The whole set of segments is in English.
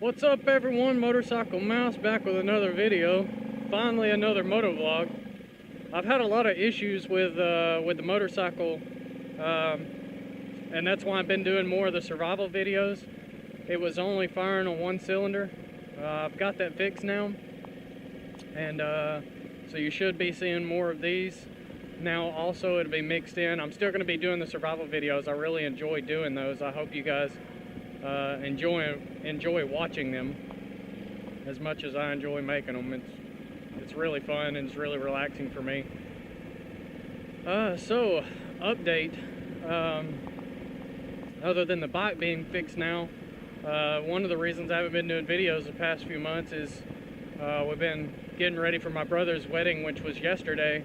What's up everyone, Motorcycle Mouse back with another video. Finally another motovlog. I've had a lot of issues with the motorcycle, and that's why I've been doing more of the survival videos. It was only firing on one cylinder. I've got that fixed now, and so you should be seeing more of these. Now also it'll be mixed in. I'm still going to be doing the survival videos. I really enjoy doing those. I hope you guys enjoy watching them as much as I enjoy making them. It's really fun and it's really relaxing for me. So update, other than the bike being fixed now, one of the reasons I haven't been doing videos the past few months is we've been getting ready for my brother's wedding, which was yesterday.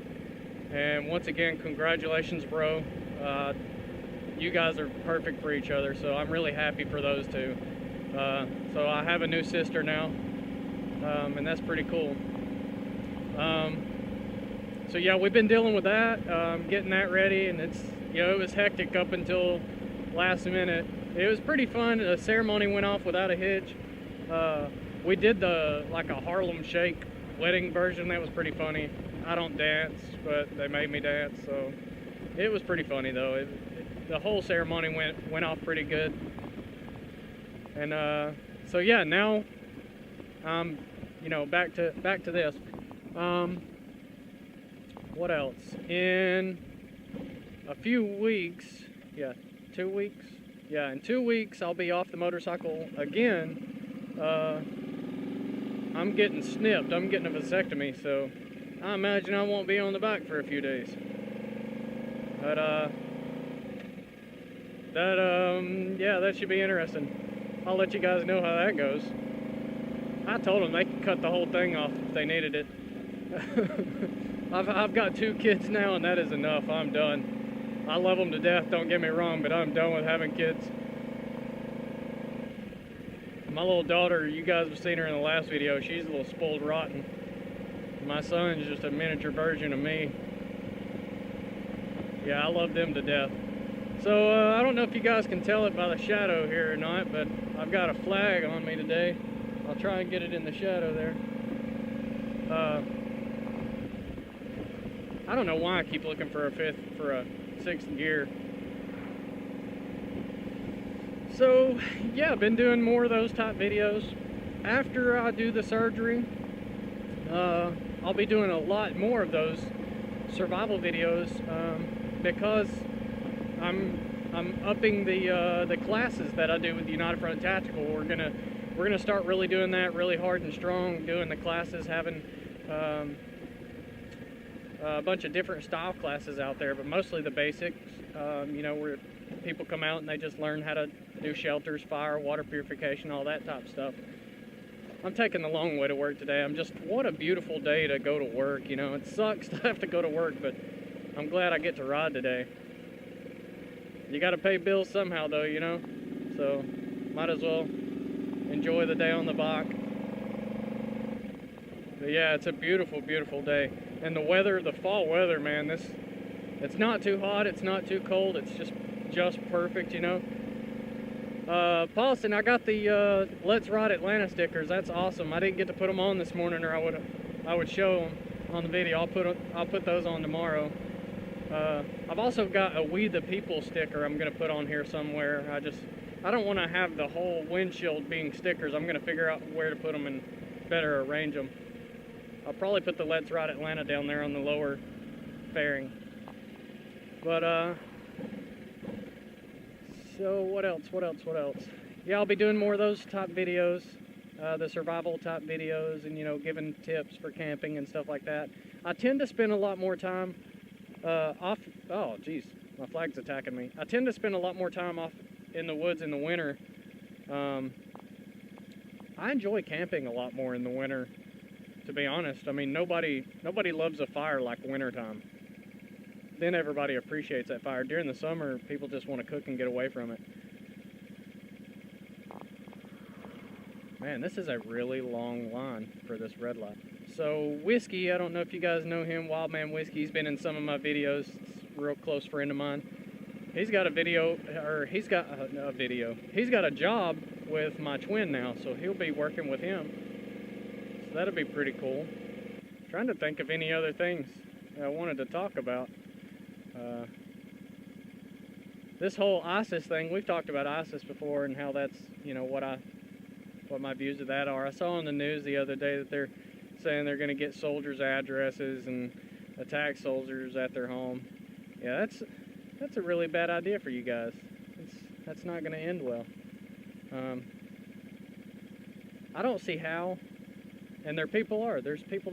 And once again, congratulations, bro. You guys are perfect for each other, so I'm really happy for those two. So I have a new sister now, and that's pretty cool. So yeah, we've been dealing with that, getting that ready, and it's, you know, it was hectic up until last minute. It was pretty fun. The ceremony went off without a hitch. We did like a Harlem Shake wedding version. That was pretty funny. I don't dance, but they made me dance, so it was pretty funny though. The whole ceremony went off pretty good. And so yeah, now you know, back to this. What else? In a few weeks, yeah, 2 weeks. Yeah, in 2 weeks I'll be off the motorcycle again. I'm getting snipped. I'm getting a vasectomy, so I imagine I won't be on the bike for a few days. But yeah, that should be interesting. I'll let you guys know how that goes. I told them they could cut the whole thing off if they needed it. I've got 2 kids now, and that is enough. I'm done. I love them to death, don't get me wrong, but I'm done with having kids. My little daughter, you guys have seen her in the last video, she's a little spoiled rotten. My son's just a miniature version of me. Yeah, I love them to death. So I don't know if you guys can tell it by the shadow here or not, but I've got a flag on me today. I'll try and get it in the shadow there. I don't know why I keep looking for a 6th gear. So yeah, I've been doing more of those type videos. After I do the surgery, I'll be doing a lot more of those survival videos, because I'm upping the classes that I do with United Front Tactical. We're gonna start really doing that really hard and strong, doing the classes, having a bunch of different style classes out there, but mostly the basics. You know, where people come out and they just learn how to do shelters, fire, water purification, all that type of stuff. I'm taking the long way to work today. What a beautiful day to go to work, you know. It sucks to have to go to work, but I'm glad I get to ride today. You gotta pay bills somehow though, you know, so might as well enjoy the day on the bike. But yeah, it's a beautiful, beautiful day. And the weather, the fall weather, man, it's not too hot, it's not too cold, it's just perfect, you know. Paulson, I got the Let's Ride Atlanta stickers. That's awesome. I didn't get to put them on this morning, or I would show them on the video. I'll put those on tomorrow. I've also got a We the People sticker I'm gonna put on here somewhere. I don't want to have the whole windshield being stickers. I'm gonna figure out where to put them and better arrange them. I'll probably put the Let's Ride Atlanta down there on the lower fairing. But so what else? Yeah, I'll be doing more of those type videos, the survival type videos, and, you know, giving tips for camping and stuff like that. I tend to spend a lot more time oh geez, my flag's attacking me. I tend to spend a lot more time off in the woods in the winter. I enjoy camping a lot more in the winter, to be honest. I mean, nobody loves a fire like wintertime. Then everybody appreciates that fire. During the summer, people just want to cook and get away from it. Man, this is a really long line for this red light. So Whiskey, I don't know if you guys know him, Wildman Whiskey. He's been in some of my videos. He's a real close friend of mine. He's got a video, or he's got a video. He's got a job with my twin now, so he'll be working with him. So that'll be pretty cool. Trying to think of any other things that I wanted to talk about. This whole ISIS thing, we've talked about ISIS before and how that's, you know, what my views of that are. I saw on the news the other day that they're saying they're going to get soldiers' addresses and attack soldiers at their home. Yeah, that's a really bad idea for you guys. That's not going to end well. I don't see how, and there's people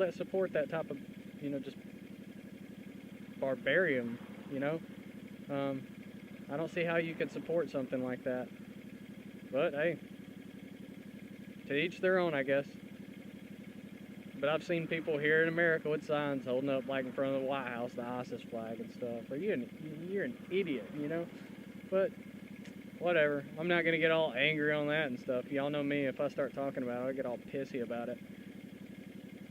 that support that type of, you know, just barbarian, you know. I don't see how you could support something like that. But hey, to each their own, I guess. But I've seen people here in America with signs holding up, like in front of the White House, the ISIS flag and stuff. Or you're an idiot, you know. But whatever. I'm not gonna get all angry on that and stuff. Y'all know me. If I start talking about it, I get all pissy about it.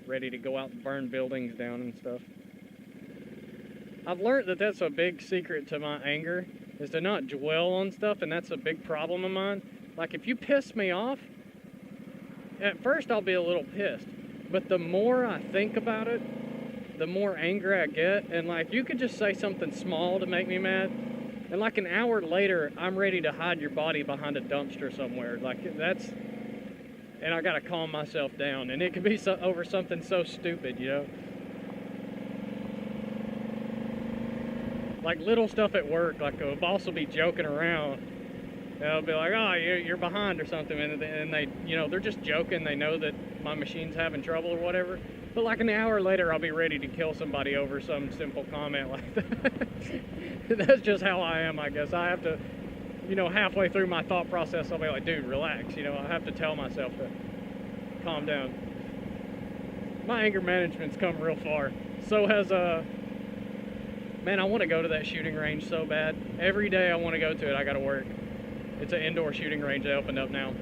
Ready to go out and burn buildings down and stuff. I've learned that that's a big secret to my anger, is to not dwell on stuff, and that's a big problem of mine. Like, if you piss me off, at first I'll be a little pissed, but the more I think about it, the more angry I get. And like, you could just say something small to make me mad, and like an hour later, I'm ready to hide your body behind a dumpster somewhere. Like, that's, and I gotta calm myself down, and it could be over something so stupid, you know? Like little stuff at work, like a boss will be joking around, and they'll be like, oh, you're behind or something, and they, you know, they're just joking. They know that my machine's having trouble or whatever, but like an hour later, I'll be ready to kill somebody over some simple comment like that. That's just how I am, I guess. I have to, you know, halfway through my thought process, I'll be like, dude, relax, you know. I have to tell myself to calm down. My anger management's come real far. So has, man, I want to go to that shooting range so bad. Every day I want to go to it, I gotta work. It's an indoor shooting range that opened up now.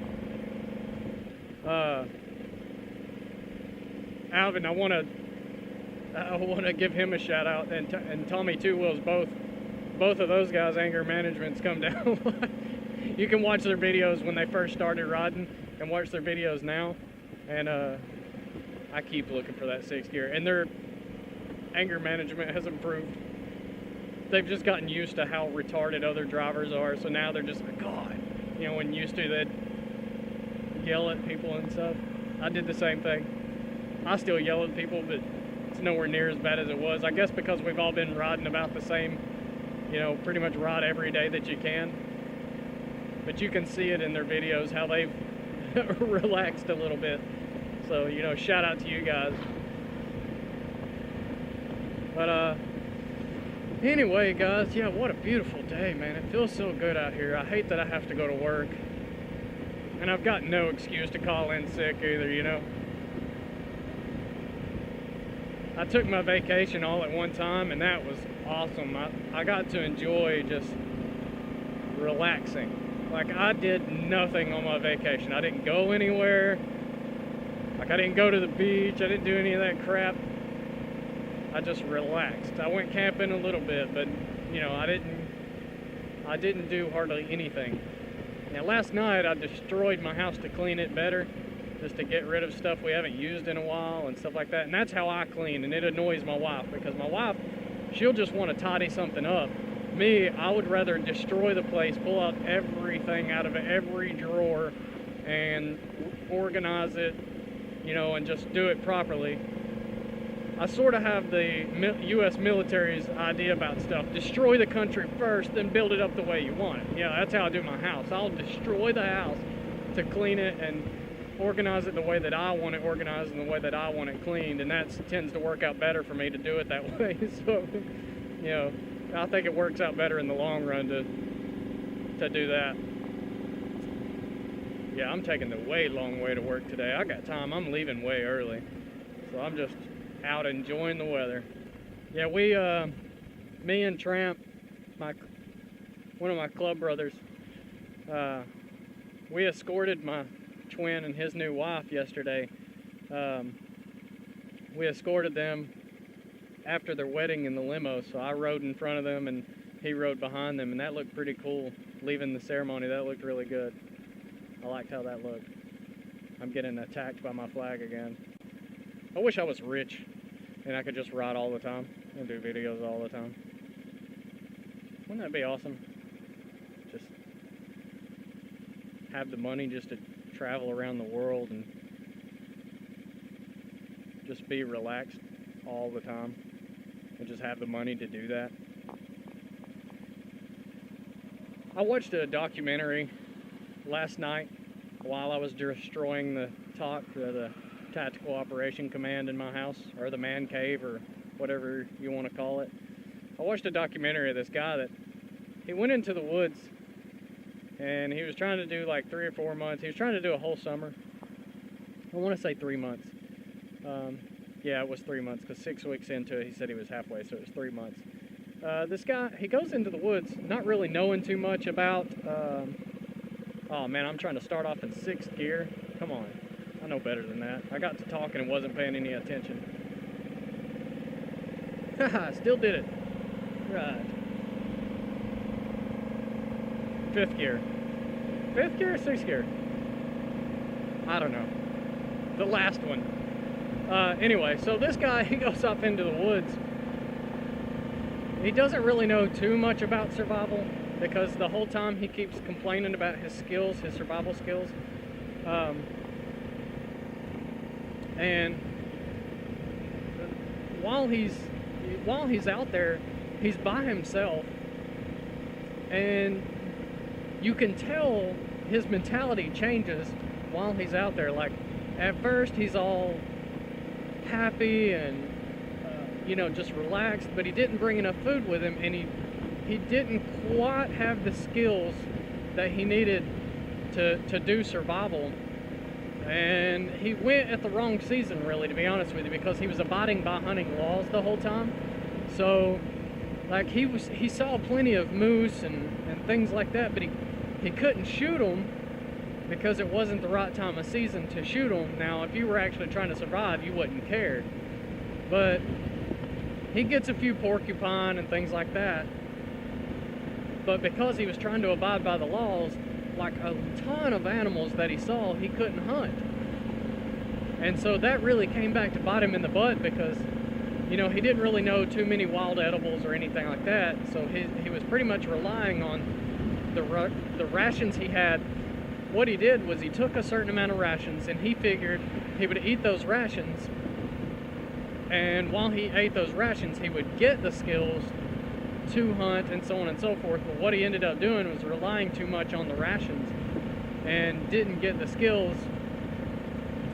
Alvin, I want to give him a shout out, and Tommy Two Wheels, both of those guys' anger management's come down. You can watch their videos when they first started riding and watch their videos now, and I keep looking for that 6th gear, and their anger management has improved. They've just gotten used to how retarded other drivers are, so now they're just like, God, you know, when used to they'd yell at people and stuff. I did the same thing. I still yell at people, but it's nowhere near as bad as it was. I guess because we've all been riding about the same, you know, pretty much ride every day that you can. But you can see it in their videos how they've relaxed a little bit. So, you know, shout out to you guys. But anyway, guys, yeah, what a beautiful day, man. It feels so good out here. I hate that I have to go to work, and I've got no excuse to call in sick either, you know. I took my vacation all at one time, and that was awesome. I got to enjoy just relaxing. Like, I did nothing on my vacation. I didn't go anywhere. Like, I didn't go to the beach. I didn't do any of that crap. I just relaxed. I went camping a little bit, but, you know, I didn't do hardly anything. Now, last night I destroyed my house to clean it better, just to get rid of stuff we haven't used in a while and stuff like that. And that's how I clean, and it annoys my wife, because my wife, she'll just want to tidy something up. Me, I would rather destroy the place, pull out everything out of every drawer and organize it, you know, and just do it properly. I sort of have the U.S. military's idea about stuff. Destroy the country first, then build it up the way you want it. Yeah, that's how I do my house. I'll destroy the house to clean it and organize it the way that I want it organized and the way that I want it cleaned, and that tends to work out better for me to do it that way. So, you know, I think it works out better in the long run to do that. Yeah, I'm taking the way long way to work today. I got time. I'm leaving way early, so I'm just out enjoying the weather. Yeah, me and Tramp, one of my club brothers, we escorted my twin and his new wife yesterday. We escorted them after their wedding in the limo, so I rode in front of them and he rode behind them, and that looked pretty cool. Leaving the ceremony, that looked really good. I liked how that looked. I'm getting attacked by my flag again. I wish I was rich and I could just ride all the time and do videos all the time. Wouldn't that be awesome? Just have the money just to travel around the world and just be relaxed all the time and just have the money to do that. I watched a documentary last night while I was destroying the TOC, the Tactical Operation Command in my house, or the man cave, or whatever you want to call it. I watched a documentary of this guy that he went into the woods and he was trying to do like 3 or 4 months. He was trying to do a whole summer. I want to say 3 months. Yeah, it was 3 months, because 6 weeks into it, he said he was halfway, so it was 3 months. This guy, he goes into the woods not really knowing too much about, oh man, I'm trying to start off in 6th gear. Come on, I know better than that. I got to talking and wasn't paying any attention. Haha, still did it. Right. 5th gear. 5th gear or 6th gear? I don't know. The last one. Anyway, so this guy, he goes up into the woods. He doesn't really know too much about survival, because the whole time he keeps complaining about his skills, his survival skills. And while he's out there, he's by himself, and you can tell his mentality changes while he's out there. Like, at first he's all happy and you know, just relaxed, but he didn't bring enough food with him, and he didn't quite have the skills that he needed to do survival. And he went at the wrong season, really, to be honest with you, because he was abiding by hunting laws the whole time. So like, he saw plenty of moose and things like that, but he couldn't shoot them because it wasn't the right time of season to shoot them. Now, if you were actually trying to survive, you wouldn't care. But he gets a few porcupine and things like that. But because he was trying to abide by the laws, like a ton of animals that he saw, he couldn't hunt. And so that really came back to bite him in the butt, because, you know, he didn't really know too many wild edibles or anything like that. So he was pretty much relying on the rations he had. What he did was he took a certain amount of rations, and he figured he would eat those rations, and while he ate those rations, he would get the skills to hunt and so on and so forth. But what he ended up doing was relying too much on the rations and didn't get the skills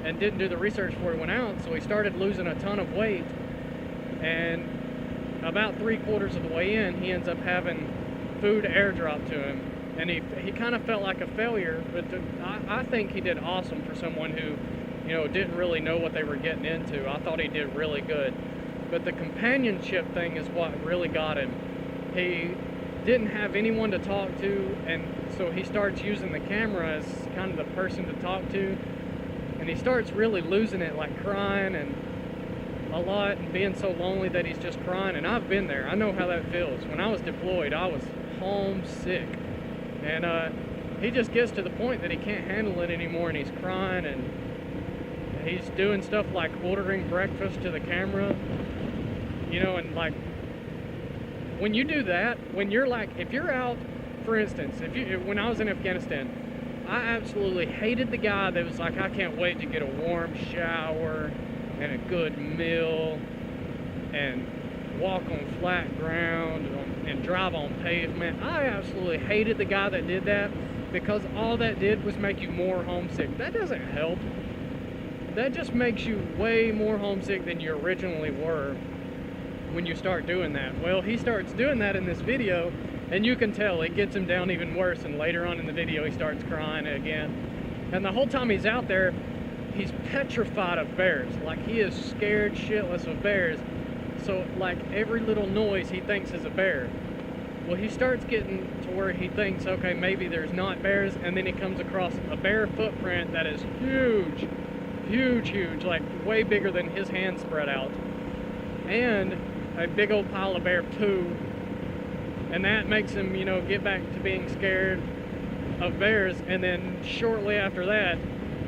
and didn't do the research before he went out. So he started losing a ton of weight, and about 3/4 of the way in, he ends up having food airdrop to him, and he kind of felt like a failure. But I think he did awesome for someone who, you know, didn't really know what they were getting into. I thought he did really good. But the companionship thing is what really got him. He didn't have anyone to talk to, and so he starts using the camera as kind of the person to talk to, and he starts really losing it, like crying and a lot, and being so lonely that he's just crying. And I've been there. I know how that feels. When I was deployed, I was homesick, and he just gets to the point that he can't handle it anymore, and he's crying, and he's doing stuff like ordering breakfast to the camera, you know. And like, when you do that, when you're like, if you're out, for instance, when I was in Afghanistan, I absolutely hated the guy that was like, I can't wait to get a warm shower and a good meal and walk on flat ground and drive on pavement. I absolutely hated the guy that did that, because all that did was make you more homesick. That doesn't help. That just makes you way more homesick than you originally were when you start doing that. Well, he starts doing that in this video, and you can tell it gets him down even worse, and later on in the video he starts crying again. And the whole time he's out there, he's petrified of bears. Like, he is scared shitless of bears. So like, every little noise he thinks is a bear. Well, he starts getting to where he thinks, okay, maybe there's not bears, and then he comes across a bear footprint that is huge, huge, like way bigger than his hand spread out, and a big old pile of bear poo. And that makes him, you know, get back to being scared. of bears, and then shortly after that,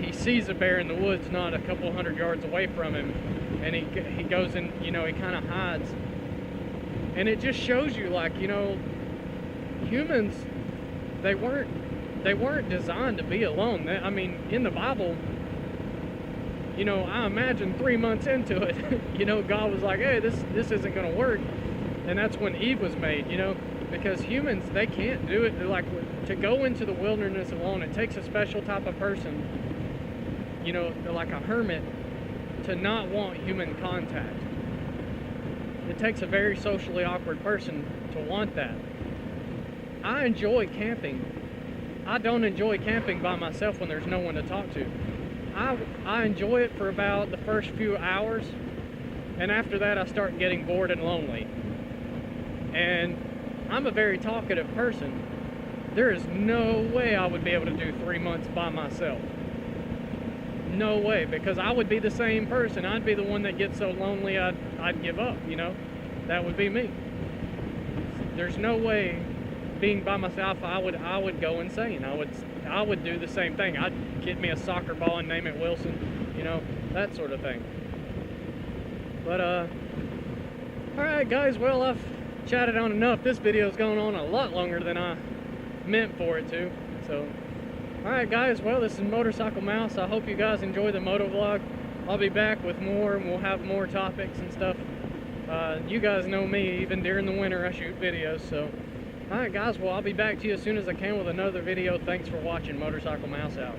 he sees a bear in the woods not a couple hundred yards away from him, and he goes in, you know, he kind of hides. And it just shows you, like, you know, humans, they weren't designed to be alone. I mean, in the Bible, you know, I imagine 3 months into it, you know, God was like, hey, this isn't going to work. And that's when Eve was made, you know, because humans, they can't do it. They're like, to go into the wilderness alone, it takes a special type of person, you know, like a hermit, to not want human contact. It takes a very socially awkward person to want that. I enjoy camping. I don't enjoy camping by myself when there's no one to talk to. I enjoy it for about the first few hours, and after that I start getting bored and lonely. And I'm a very talkative person. There is no way I would be able to do 3 months by myself. No way, because I would be the same person. I'd be the one that gets so lonely I'd give up, you know? That would be me. There's no way being by myself I would go insane. I would do the same thing. I'd get me a soccer ball and name it Wilson, you know, that sort of thing. But alright guys, well, I've chatted on enough. This video's going on a lot longer than I meant for it to. So alright guys, well, this is Motorcycle Mouse. I hope you guys enjoy the moto vlog. I'll be back with more, and we'll have more topics and stuff. You guys know me, even during the winter I shoot videos. So alright guys, well, I'll be back to you as soon as I can with another video. Thanks for watching. Motorcycle Mouse out.